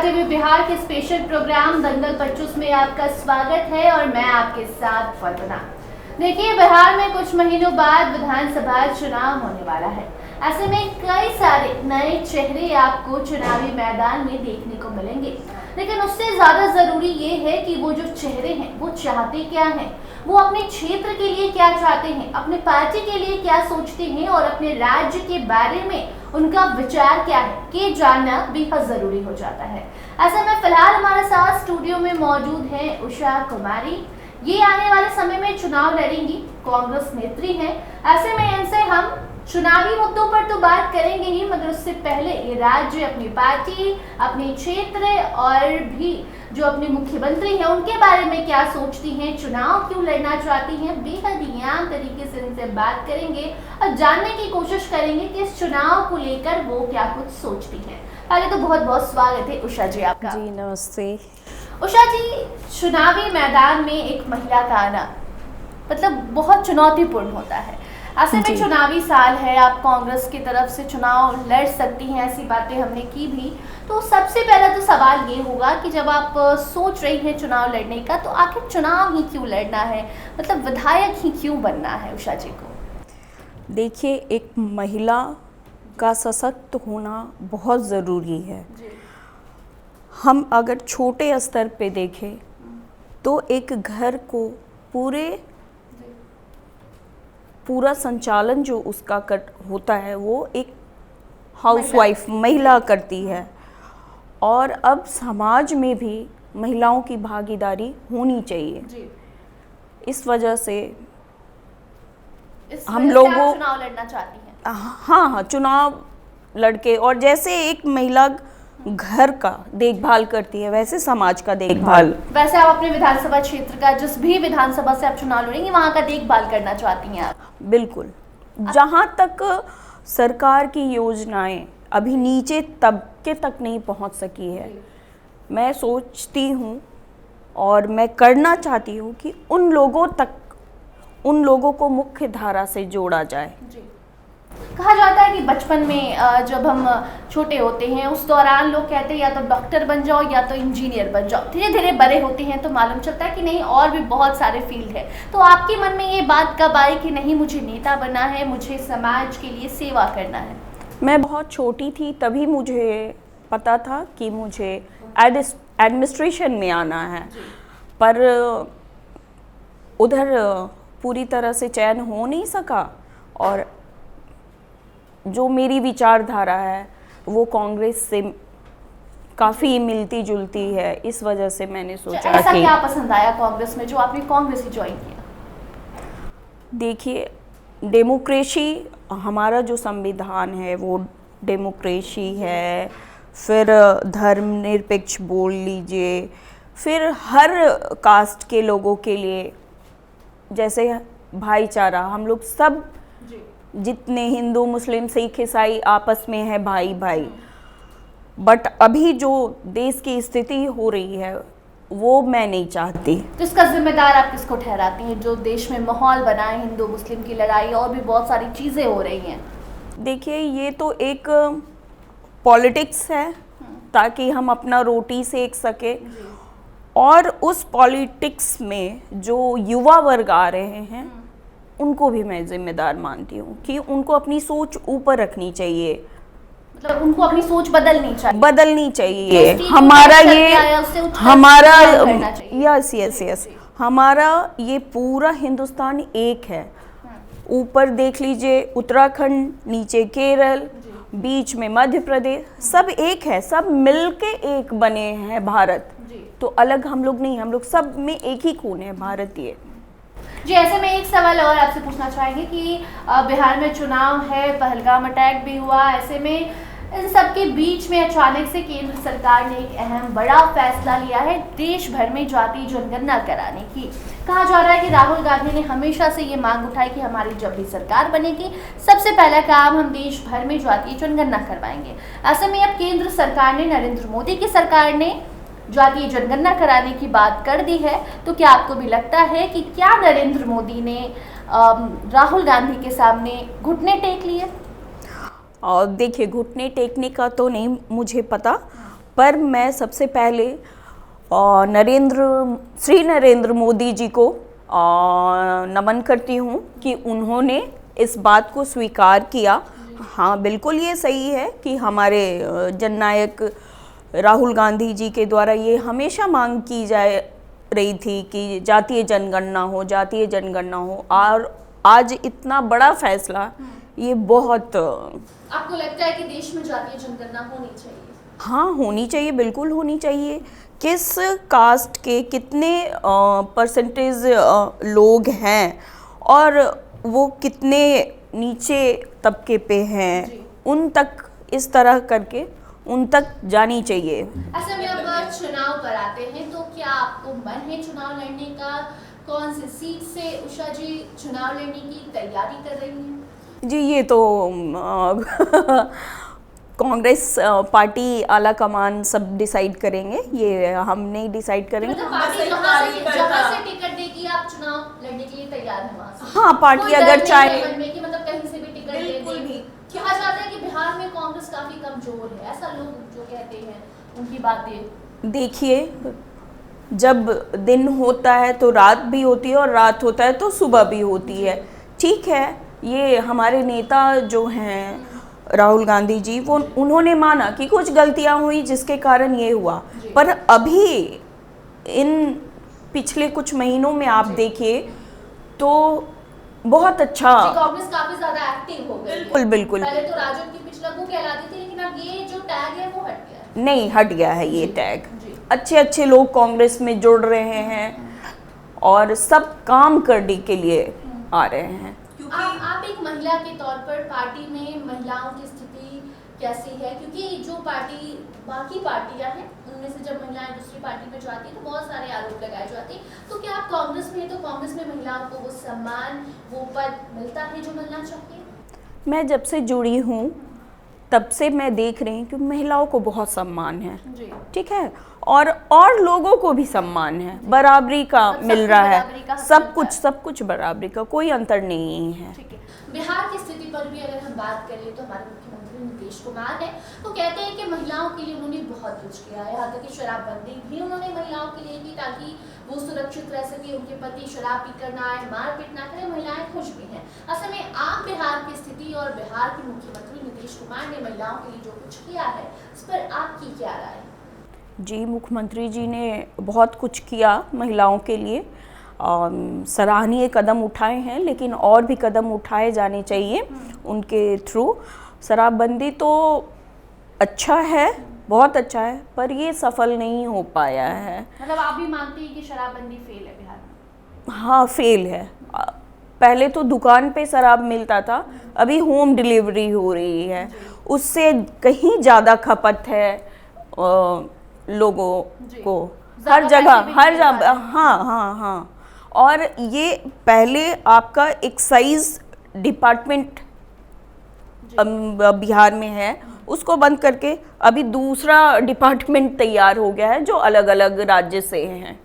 TV Bihar के special programme दंगल 25 में आपका स्वागत है और मैं आपके साथ वंदना। देखिए, बिहार में कुछ महीनों बाद विधानसभा चुनाव होने वाला है। ऐसे में कई सारे नए चेहरे आपको चुनावी मैदान में देखने को मिलेंगे, लेकिन उससे ज्यादा जरूरी ये है कि वो जो चेहरे हैं वो चाहते क्या हैं, वो अपने क्षेत्र के लिए क्या चाहते हैं, अपने पार्टी के लिए क्या सोचते हैं और अपने राज्य के बारे में उनका विचार क्या है, ये जानना बेहद जरूरी हो जाता है। ऐसे में फिलहाल हमारे साथ स्टूडियो में मौजूद है उषा कुमारी। ये आने वाले समय में चुनाव लड़ेंगी, कांग्रेस नेत्री हैं। ऐसे में इनसे हम चुनावी मुद्दों पर तो बात करेंगे ही, मगर उससे पहले ये राज्य, अपनी पार्टी, अपने क्षेत्र और भी जो अपने मुख्यमंत्री हैं उनके बारे में क्या सोचती हैं, चुनाव क्यों लड़ना चाहती हैं, बेहद आम तरीके से इनसे बात करेंगे और जानने की कोशिश करेंगे कि इस चुनाव को लेकर वो क्या कुछ सोचती हैं। पहले तो बहुत बहुत स्वागत है उषा जी आपका। जी नमस्ते। उषा जी, चुनावी मैदान में एक महिला का आना मतलब बहुत चुनौतीपूर्ण होता है। ऐसे में चुनावी साल है, आप कांग्रेस की तरफ से चुनाव लड़ सकती हैं, ऐसी बातें हमने की भी। तो सबसे पहला तो सवाल ये होगा कि जब आप सोच रही हैं चुनाव लड़ने का, तो आखिर चुनाव ही क्यों लड़ना है, मतलब विधायक ही क्यों बनना है उषा जी को? देखिए, एक महिला का सशक्त होना बहुत ज़रूरी है। हम अगर छोटे स्तर पे देखें तो एक घर को पूरा संचालन जो उसका होता है वो एक हाउसवाइफ महिला करती है, और अब समाज में भी महिलाओं की भागीदारी होनी चाहिए। इस वजह से हम लोगों चुनाव लड़ना चाहती हैं। हाँ, चुनाव लड़के, और जैसे एक महिला घर का देखभाल करती है वैसे समाज का देखभाल। वैसे आप अपने विधानसभा क्षेत्र का, जिस भी विधानसभा से आप चुनाव लड़ेंगी, वहाँ का देखभाल करना चाहती हैं आप? बिल्कुल। जहाँ तक सरकार की योजनाएं अभी नीचे तबके तक नहीं पहुँच सकी है, मैं सोचती हूँ और मैं करना चाहती हूँ कि उन लोगों को मुख्य धारा से जोड़ा जाए। कहा जाता है कि बचपन में जब हम छोटे होते हैं उस दौरान लोग कहते हैं या तो डॉक्टर बन जाओ या तो इंजीनियर बन जाओ। धीरे धीरे बड़े होते हैं तो मालूम चलता है कि नहीं, और भी बहुत सारे फील्ड है। तो आपके मन में ये बात कब आई कि नहीं, मुझे नेता बनना है, मुझे समाज के लिए सेवा करना है? मैं बहुत छोटी थी तभी मुझे पता था कि मुझे एडमिनिस्ट्रेशन में आना है, पर उधर पूरी तरह से चयन हो नहीं सका, और जो मेरी विचारधारा है वो कांग्रेस से काफ़ी मिलती जुलती है। इस वजह से मैंने सोचा ऐसा कि क्या पसंद आया कांग्रेस में जो आपने कांग्रेस ही ज्वाइन किया? देखिए, डेमोक्रेसी, हमारा जो संविधान है वो डेमोक्रेसी है, फिर धर्मनिरपेक्ष बोल लीजिए, फिर हर कास्ट के लोगों के लिए जैसे भाईचारा, हम लोग सब जितने हिंदू मुस्लिम सिख ईसाई आपस में है भाई भाई। बट अभी जो देश की स्थिति हो रही है वो मैं नहीं चाहती। तो इसका जिम्मेदार आप किसको ठहराती हैं, जो देश में माहौल बना है, हिंदू मुस्लिम की लड़ाई और भी बहुत सारी चीज़ें हो रही हैं? देखिए, ये तो एक पॉलिटिक्स है ताकि हम अपना रोटी सेक सके, और उस पॉलिटिक्स में जो युवा वर्ग आ रहे हैं उनको भी मैं जिम्मेदार मानती हूँ कि उनको अपनी सोच ऊपर रखनी चाहिए, मतलब उनको अपनी सोच बदलनी चाहिए। हमारा ये पूरा हिंदुस्तान एक है। ऊपर देख लीजिए उत्तराखंड, नीचे केरल, बीच में मध्य प्रदेश, सब एक है, सब मिलके एक बने हैं भारत। तो अलग हम लोग नहीं, हम लोग सब में एक ही खून है भारतीय। जी, ऐसे में एक सवाल और आपसे पूछना चाहेंगे कि बिहार में चुनाव है, पहलगाम अटैक भी हुआ, ऐसे में इन सब के बीच में अचानक से केंद्र सरकार ने एक अहम बड़ा फैसला लिया है देश भर में जाति जनगणना कराने की। कहा जा रहा है कि राहुल गांधी ने हमेशा से ये मांग उठाई कि हमारी जब भी सरकार बनेगी सबसे पहला काम हम देश भर में जाति जनगणना करवाएंगे। ऐसे में अब केंद्र सरकार ने, नरेंद्र मोदी की सरकार ने जातीय जनगणना कराने की बात कर दी है। तो क्या आपको भी लगता है कि क्या नरेंद्र मोदी ने राहुल गांधी के सामने घुटने टेक लिए? और देखिए, घुटने टेकने का तो नहीं मुझे पता, पर मैं सबसे पहले श्री नरेंद्र मोदी जी को नमन करती हूँ कि उन्होंने इस बात को स्वीकार किया। हाँ, बिल्कुल ये सही है कि हमारे जननायक राहुल गांधी जी के द्वारा ये हमेशा मांग की जा रही थी कि जातीय जनगणना हो, जातीय जनगणना हो, और आज इतना बड़ा फैसला, ये बहुत। आपको लगता है कि देश में जातीय जनगणना होनी चाहिए? हाँ, होनी चाहिए, बिल्कुल होनी चाहिए। किस कास्ट के कितने परसेंटेज लोग हैं और वो कितने नीचे तबके पे हैं, उन तक इस तरह करके उन तक जानी चाहिए। ऐसे में अब चुनाव पर आते हैं, तो क्या आपको मन है चुनाव लड़ने का? कौन सी सीट से उषा जी चुनाव लड़ने की तैयारी कर रही हैं? जी, ये तो कांग्रेस पार्टी आला कमान सब डिसाइड करेंगे, ये हम नहीं डिसाइड करेंगे। मतलब पार्टी जहाँ से टिकट देगी आप चुनाव लड़ने के लिए तैयार हैं वहाँ से? हाँ, पार्टी अगर चाहे, कि मतलब कहीं से भी टिकट दे देगी। कहा जाता है कि बिहार में कांग्रेस काफी कमजोर है, ऐसा लोग जो कहते हैं, उनकी बातें। देखिए, जब दिन होता है तो रात भी होती है और रात होता है तो सुबह भी होती है। ठीक है, ये हमारे नेता जो हैं राहुल गांधी जी, वो उन्होंने माना कि कुछ गलतियां हुई जिसके कारण ये हुआ, पर अभी इन पिछले कुछ महीनों में आप देखिए तो बहुत अच्छा। कांग्रेस काफी ज्यादा एक्टिव हो गई है। बिल्कुल बिल्कुल। पहले तो राजद की पिछलग्गू कहलाती थी, लेकिन अब ये जो टैग है वो हट गया है। नहीं, हट गया है ये टैग। अच्छे अच्छे लोग कांग्रेस में जुड़ रहे हैं और सब काम करने के लिए आ रहे हैं। आप एक महिला के तौर पर पार्टी में महिलाओं की स्थिति कैसी है? क्योंकि जो पार्टी बाकी पार्टियां हैं उनमें से जब महिलाएं दूसरी पार्टी में जाती है तो बहुत सारे आरोप लगाए जाते हैं, तो क्या आप कांग्रेस में, तो कांग्रेस में महिलाओं को वो सम्मान, वो पद मिलता है जो मिलना चाहिए? मैं जब से जुड़ी हूँ तब से मैं देख रही हूँ कि महिलाओं को बहुत सम्मान है। ठीक है, और लोगों को भी सम्मान है, बराबरी का मिल रहा है, सब कुछ बराबरी का, कोई अंतर नहीं है। ठीक है। बिहार की स्थिति पर भी अगर हम बात करें तो हमारे मुख्यमंत्री नीतीश कुमार है, तो कहते हैं कि महिलाओं के लिए उन्होंने बहुत कुछ किया है, यहाँ तक कि शराबबंदी भी उन्होंने महिलाओं के लिए की ताकि वो सुरक्षित रह सके, उनके पति शराब पीकर ना आए, मारपीट ना करें, महिलाएं खुश भी हैं। असल में आप बिहार की स्थिति और बिहार के मुख्यमंत्री नीतीश कुमार ने महिलाओं के लिए जो कुछ किया है, उस पर आपकी क्या राय है? जी, मुख्यमंत्री जी ने बहुत कुछ किया महिलाओं के लिए, सराहनीय कदम उठाए हैं, लेकिन और भी कदम उठाए जाने चाहिए उनके थ्रू। शराबबंदी तो अच्छा है, बहुत अच्छा है, पर ये सफल नहीं हो पाया है। मतलब आप भी मानते हैं कि शराबबंदी फेल है बिहार में? हाँ, फेल है। पहले तो दुकान पे शराब मिलता था, अभी होम डिलीवरी हो रही है, उससे कहीं ज़्यादा खपत है लोगों को हर जगह। हाँ। और ये पहले आपका एक्साइज डिपार्टमेंट बिहार में है, उसको बंद करके अभी दूसरा डिपार्टमेंट तैयार हो गया है जो अलग अलग राज्य से हैं,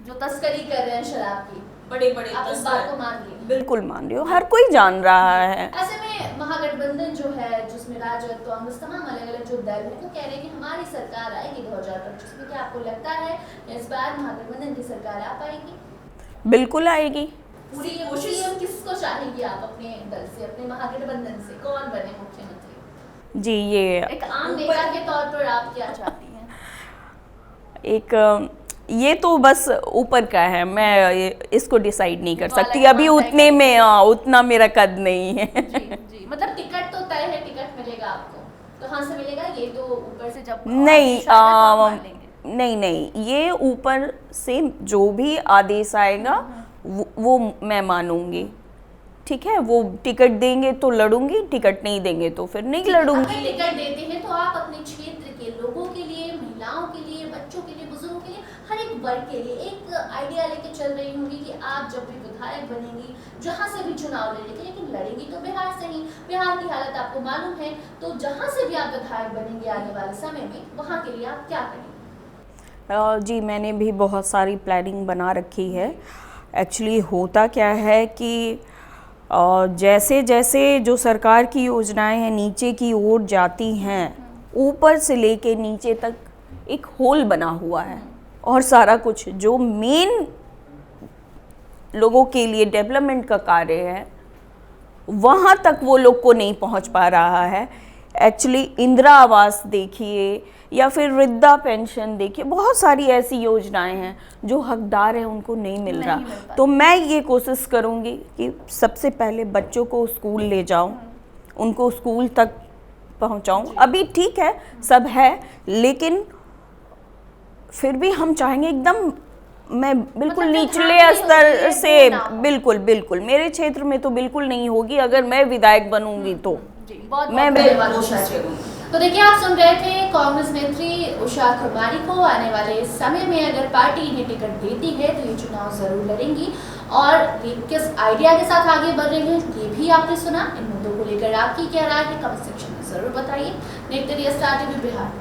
जो तस्करी कर रहे हैं शराब की, बड़े आप इस बात को मान रही हैं? बिल्कुल मान रही हूँ, हर कोई जान रहा है। ऐसे में महागठबंधन जो है, जिसमें राजद, कांग्रेस, तमाम अलग अलग जो दल है, वो कह रहे हैं कि हमारी सरकार आएगी 2025 में। क्या आपको लगता है इस बार महागठबंधन की सरकार आ पाएगी? बिल्कुल आएगी। पूरी कोशिश किसको चाहेगी आप अपने दल से, अपने महागठबंधन से? कौन बने मुख्यमंत्री? जी, ये एक आम नेता के तौर पर आप क्या चाहती हैं? ये तो बस ऊपर का है, मैं इसको डिसाइड नहीं कर सकती अभी, उतने में उतना मेरा कद नहीं है। जी, मतलब टिकट तो तय है, टिकट मिलेगा आपको, तो कहाँ से मिलेगा ये तो ऊपर से जब नहीं, ये ऊपर से जो भी आदेश आएगा वो मैं मानूंगी। ठीक है, वो टिकट देंगे तो लड़ूंगी, टिकट नहीं देंगे तो फिर नहीं लड़ूंगी। अगर टिकट देते हैं तो आप अपने क्षेत्र के लोगों के लिए, महिलाओं के लिए, बच्चों के लिए, बुजुर्गों के लिए, हर एक वर्ग के लिए एक आइडिया लेके चल रही होंगी कि आप जब भी विधायक बनेंगी, जहाँ से भी चुनाव लड़ेंगे, लेकिन लड़ेंगी तो बिहार से ही। बिहार की हालत आपको मालूम है, तो जहाँ से भी आप विधायक बनेंगे आने वाले समय में, वहाँ के लिए आप क्या करेंगे? जी, मैंने भी बहुत सारी प्लानिंग बना रखी है। एक्चुअली होता क्या है कि जैसे जैसे जो सरकार की योजनाएं हैं नीचे की ओर जाती हैं, ऊपर से लेके नीचे तक एक होल बना हुआ है और सारा कुछ जो मेन लोगों के लिए डेवलपमेंट का कार्य है वहाँ तक वो लोग को नहीं पहुँच पा रहा है। एक्चुअली इंदिरा आवास देखिए या फिर वृद्धा पेंशन देखिए, बहुत सारी ऐसी योजनाएं हैं जो हकदार हैं उनको नहीं मिल रहा। तो मैं ये कोशिश करूँगी कि सबसे पहले बच्चों को स्कूल ले जाऊँ, उनको स्कूल तक पहुँचाऊँ। अभी ठीक है सब है, लेकिन फिर भी हम चाहेंगे एकदम, मैं बिल्कुल मतलब निचले स्तर से, वो ना हो। बिल्कुल बिल्कुल मेरे क्षेत्र में तो बिल्कुल नहीं होगी। अगर मैं विधायक बनूंगी तो बहुत मैं धन्यवाद उषा जी। तो देखिए, आप सुन रहे थे कांग्रेस नेत्री उषा खुरमानी को। आने वाले समय में अगर पार्टी इन्हें टिकट देती है तो ये चुनाव जरूर लड़ेंगी, और ये किस आइडिया के साथ आगे बढ़ रही है ये भी आपने सुना। इन मुद्दों को लेकर आपकी क्या राय है, कमेंट सेक्शन में जरूर बताइए। देखते रहिए स्टार टीवी बिहार।